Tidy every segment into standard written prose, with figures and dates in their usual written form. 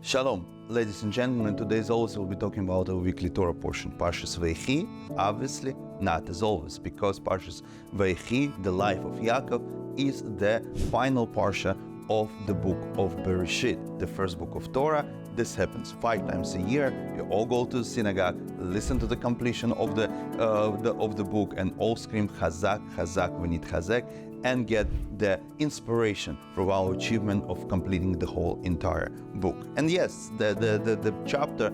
Shalom, ladies and gentlemen. Today, as always, we'll be talking about our weekly Torah portion, Parshas Vayechi. Obviously, not as always, because Parshas Vayechi, the life of Yaakov, is the final parsha of the book of Bereshit, the first book of Torah. This happens 5 times a year. You all go to the synagogue, listen to the completion of the book, and all scream Chazak, Chazak, we need Chazak, and get the inspiration for our achievement of completing the whole entire book. And yes, the chapter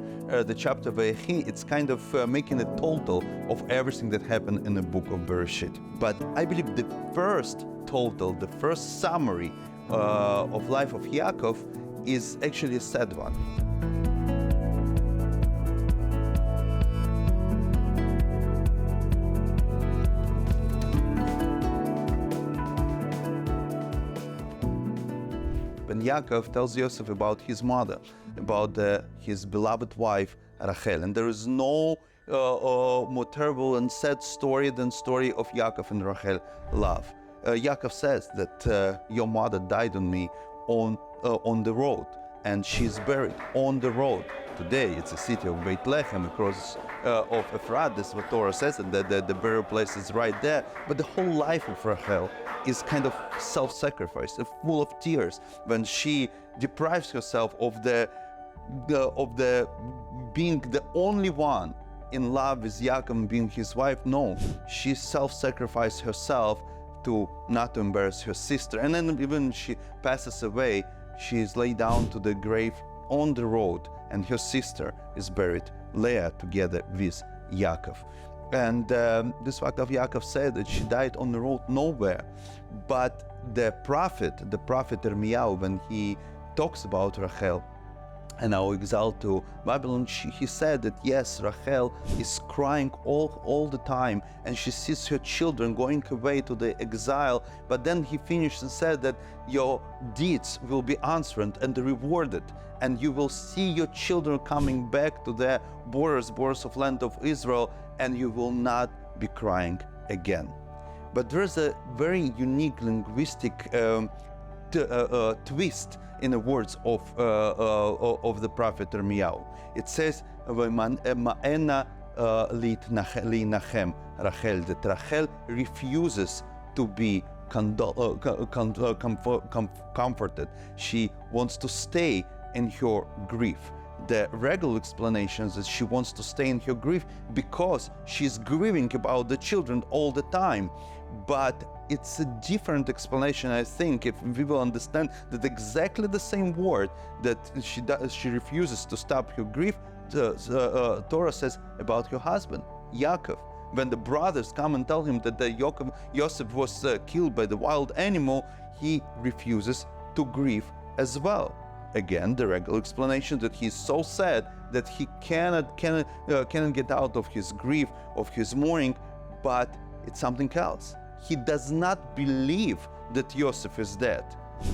Vayechi, it's kind of making a total of everything that happened in the book of Bereshit. But I believe the first total, the first summary of life of Yaakov is actually a sad one. When Yaakov tells Yosef about his mother, about his beloved wife Rachel, and there is no more terrible and sad story than story of Yaakov and Rachel love. Yaakov says that your mother died on me on the road, and she's buried on the road. Today, it's a city of Bethlehem across of Ephrat. That's what Torah says, and the burial place is right there. But the whole life of Rachel is kind of self-sacrifice, full of tears, when she deprives herself of the being the only one in love with Yaakov, being his wife. No, she self-sacrificed herself to not to embarrass her sister. And then even she passes away, she is laid down to the grave on the road, and her sister is buried, Leah, together with Yaakov. And this fact of Yaakov said that she died on the road nowhere. But the prophet Yirmiyahu, when he talks about Rachel and our exile to Babylon, he said that yes, Rachel is crying all the time, and she sees her children going away to the exile. But then he finished and said that your deeds will be answered and rewarded, and you will see your children coming back to their borders of land of Israel, and you will not be crying again. But there's a very unique linguistic twist in the words of the prophet Yirmiyahu. It says, "Ma'ena li'nachem Rachel," that Rachel refuses to be comforted. She wants to stay in her grief. The regular explanation is that she wants to stay in her grief because she's grieving about the children all the time. But it's a different explanation, I think, if we will understand that exactly the same word that she refuses to stop her grief, Torah says about her husband, Yaakov. When the brothers come and tell him that Yosef was killed by the wild animal, he refuses to grieve as well. Again, the regular explanation that he's so sad that he cannot get out of his grief, of his mourning, but it's something else. He does not believe that Yosef is dead.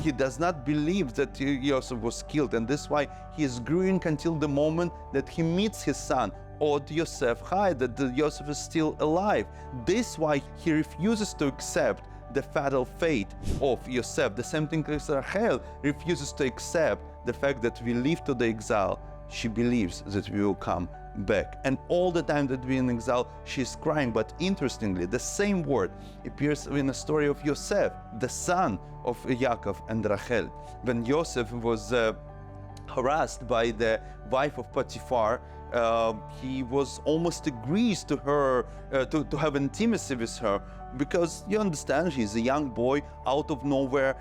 He does not believe that Yosef was killed, and that's why he is grieving until the moment that he meets his son, Od Yosef Chai, that Yosef is still alive. This is why he refuses to accept the fatal fate of Yosef. The same thing as Rachel refuses to accept the fact that we leave to the exile. She believes that we will come back. And all the time that we're in exile, she's crying. But interestingly, the same word appears in the story of Yosef, the son of Yaakov and Rachel. When Yosef was harassed by the wife of Potiphar, he was almost agrees to her to have intimacy with her, because you understand, he's a young boy out of nowhere.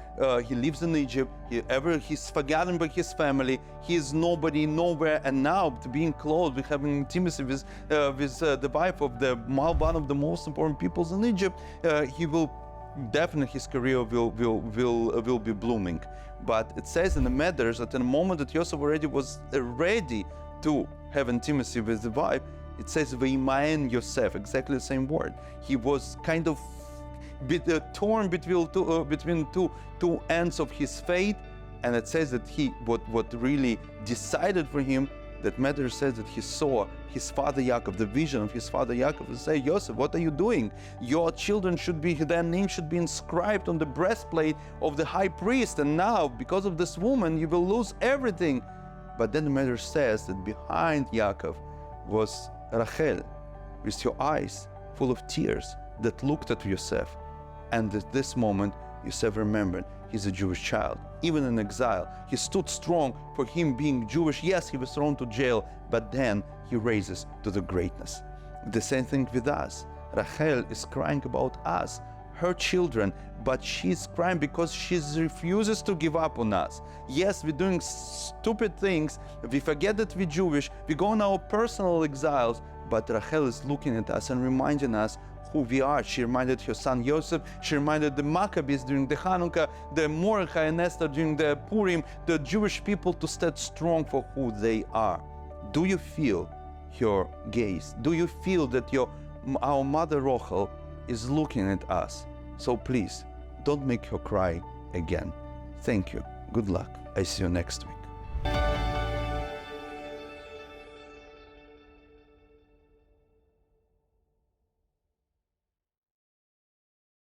He lives in Egypt. He's forgotten by his family. He is nobody, nowhere, and now to being close, with having intimacy with the wife of one of the most important peoples in Egypt, he will definitely, his career will be blooming. But it says in the Medrash that in the moment that Yosef already was ready to have intimacy with the wife, it says Veimaen Yosef, exactly the same word. He was kind of torn between two ends of his fate, and it says that what really decided for him, that Medrash says that he saw his father Yaakov, the vision of his father Yaakov, and say, Yosef, what are you doing? Your children their name should be inscribed on the breastplate of the high priest, and now because of this woman you will lose everything. But then the matter says that behind Yaakov was Rachel, with her eyes full of tears, that looked at Yosef. And at this moment, Yosef remembered he's a Jewish child. Even in exile, he stood strong for him being Jewish. Yes, he was thrown to jail, but then he raises to the greatness. The same thing with us. Rachel is crying about us, her children, but she's crying because she refuses to give up on us. Yes, we're doing stupid things. We forget that we're Jewish. We go on our personal exiles, but Rachel is looking at us and reminding us who we are. She reminded her son Yosef. She reminded the Maccabees during the Hanukkah, the Mordechai and Esther during the Purim, the Jewish people to stand strong for who they are. Do you feel her gaze? Do you feel that our mother Rachel is looking at us? So please, don't make her cry again. Thank you. Good luck. I see you next week.